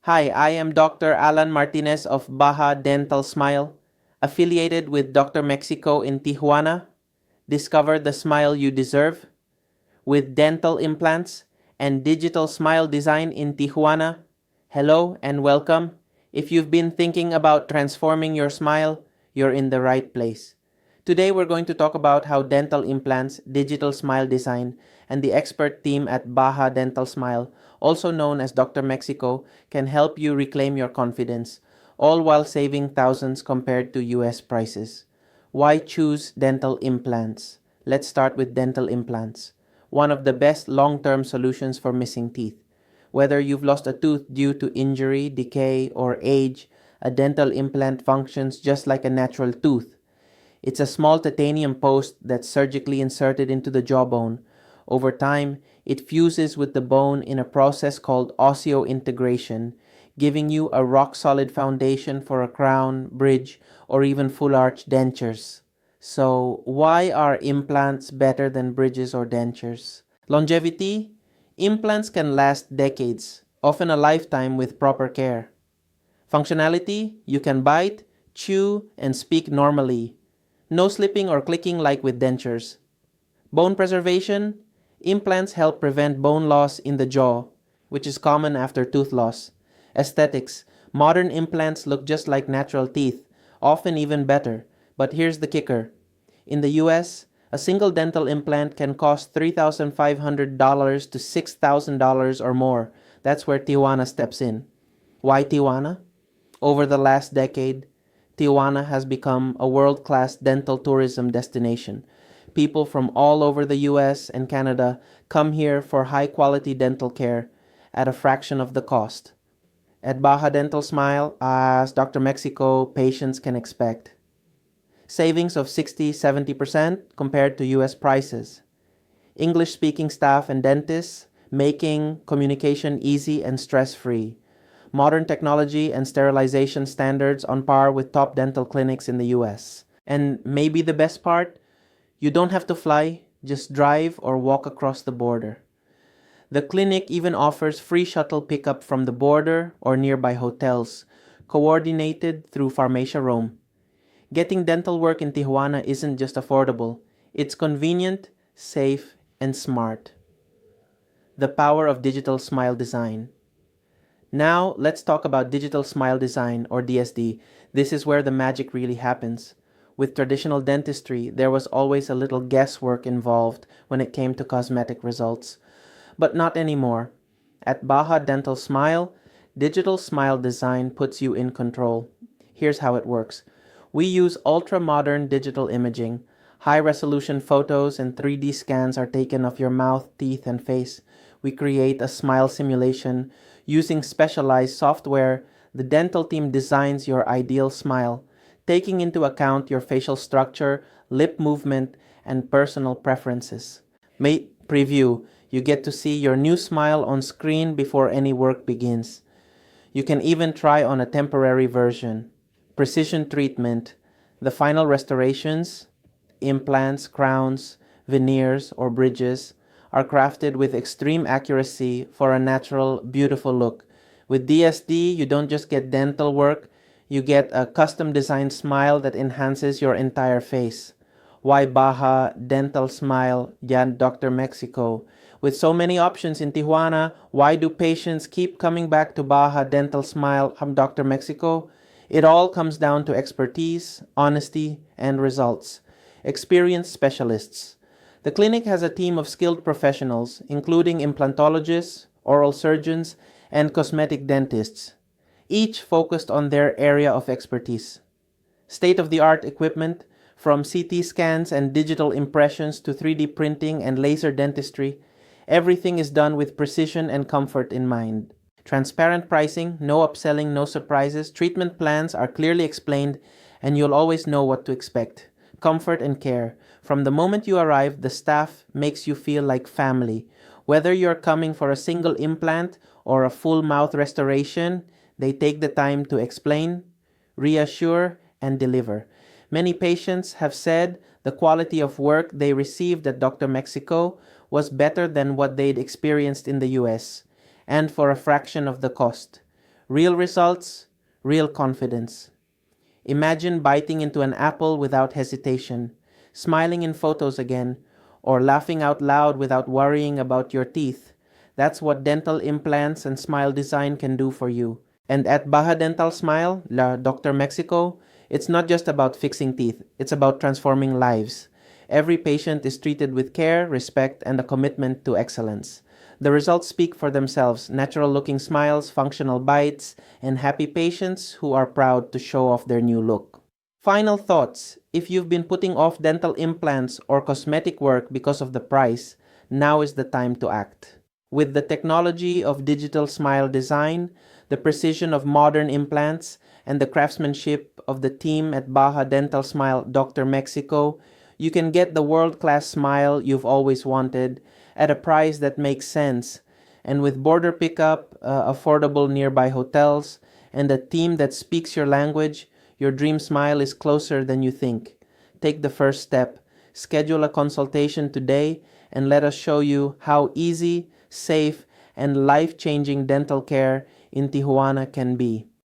Hi, I am Dr. Alan Martinez of Baja Dental Smile, affiliated with Dr. Mexico in Tijuana. Discover the smile you deserve with dental implants and digital smile design in Tijuana. Hello and welcome. If you've been thinking about transforming your smile, you're in the right place. Today we're going to talk about how dental implants, digital smile design, and the expert team at Baja Dental Smile, also known as Dr. Mexico, can help you reclaim your confidence, all while saving thousands compared to US prices. Why choose dental implants? Let's start with dental implants, one of the best long-term solutions for missing teeth. Whether you've lost a tooth due to injury, decay, or age, a dental implant functions just like a natural tooth. It's a small titanium post that's surgically inserted into the jawbone. Over time, it fuses with the bone in a process called osseointegration, giving you a rock-solid foundation for a crown, bridge, or even full-arch dentures. So, why are implants better than bridges or dentures? Longevity? Implants can last decades, often a lifetime with proper care. Functionality? You can bite, chew, and speak normally. No slipping or clicking like with dentures. Bone preservation? Implants help prevent bone loss in the jaw, which is common after tooth loss. Aesthetics. Modern implants look just like natural teeth, often even better. But here's the kicker. In the US, a single dental implant can cost $3,500 to $6,000 or more. That's where Tijuana steps in. Why Tijuana? Over the last decade, Tijuana has become a world-class dental tourism destination. People from all over the US and Canada come here for high-quality dental care at a fraction of the cost. At Baja Dental Smile, as Dr. Mexico, patients can expect savings of 60-70% compared to US prices. English-speaking staff and dentists, making communication easy and stress-free. Modern technology and sterilization standards on par with top dental clinics in the US. And maybe the best part, you don't have to fly, just drive or walk across the border. The clinic even offers free shuttle pickup from the border or nearby hotels, coordinated through Pharmacia Rome. Getting dental work in Tijuana isn't just affordable, it's convenient, safe, and smart. The power of digital smile design. Now, let's talk about digital smile design, or DSD. This is where the magic really happens. With traditional dentistry, there was always a little guesswork involved when it came to cosmetic results. But not anymore. At Baja Dental Smile, digital smile design puts you in control. Here's how it works. We use ultra-modern digital imaging. High-resolution photos and 3D scans are taken of your mouth, teeth, and face. We create a smile simulation. Using specialized software, the dental team designs your ideal smile, taking into account your facial structure, lip movement, and personal preferences. Preview. You get to see your new smile on screen before any work begins. You can even try on a temporary version. Precision treatment. The final restorations, implants, crowns, veneers, or bridges, are crafted with extreme accuracy for a natural, beautiful look. With DSD, you don't just get dental work, you get a custom-designed smile that enhances your entire face. Why Baja Dental Smile, yan Dr. Mexico? With so many options in Tijuana, why do patients keep coming back to Baja Dental Smile from Dr. Mexico? It all comes down to expertise, honesty, and results. Experienced specialists. The clinic has a team of skilled professionals, including implantologists, oral surgeons, and cosmetic dentists, each focused on their area of expertise. State-of-the-art equipment, from CT scans and digital impressions to 3D printing and laser dentistry, everything is done with precision and comfort in mind. Transparent pricing, no upselling, no surprises, treatment plans are clearly explained, and you'll always know what to expect. Comfort and care. From the moment you arrive, the staff makes you feel like family. Whether you're coming for a single implant or a full mouth restoration, they take the time to explain, reassure, and deliver. Many patients have said the quality of work they received at Dr. Mexico was better than what they'd experienced in the US, and for a fraction of the cost. Real results, real confidence. Imagine biting into an apple without hesitation, smiling in photos again, or laughing out loud without worrying about your teeth. That's what dental implants and smile design can do for you. And at Baja Dental Smile, La Doctor Mexico, it's not just about fixing teeth, it's about transforming lives. Every patient is treated with care, respect, and a commitment to excellence. The results speak for themselves: natural looking smiles, functional bites, and happy patients who are proud to show off their new look. Final thoughts: if you've been putting off dental implants or cosmetic work because of the price, now is the time to act. With the technology of digital smile design, the precision of modern implants, and the craftsmanship of the team at Baja Dental Smile Doctor Mexico, you can get the world-class smile you've always wanted at a price that makes sense. And with border pickup, affordable nearby hotels, and a team that speaks your language, your dream smile is closer than you think. Take the first step. Schedule a consultation today and let us show you how easy, safe, and life-changing dental care in Tijuana can be.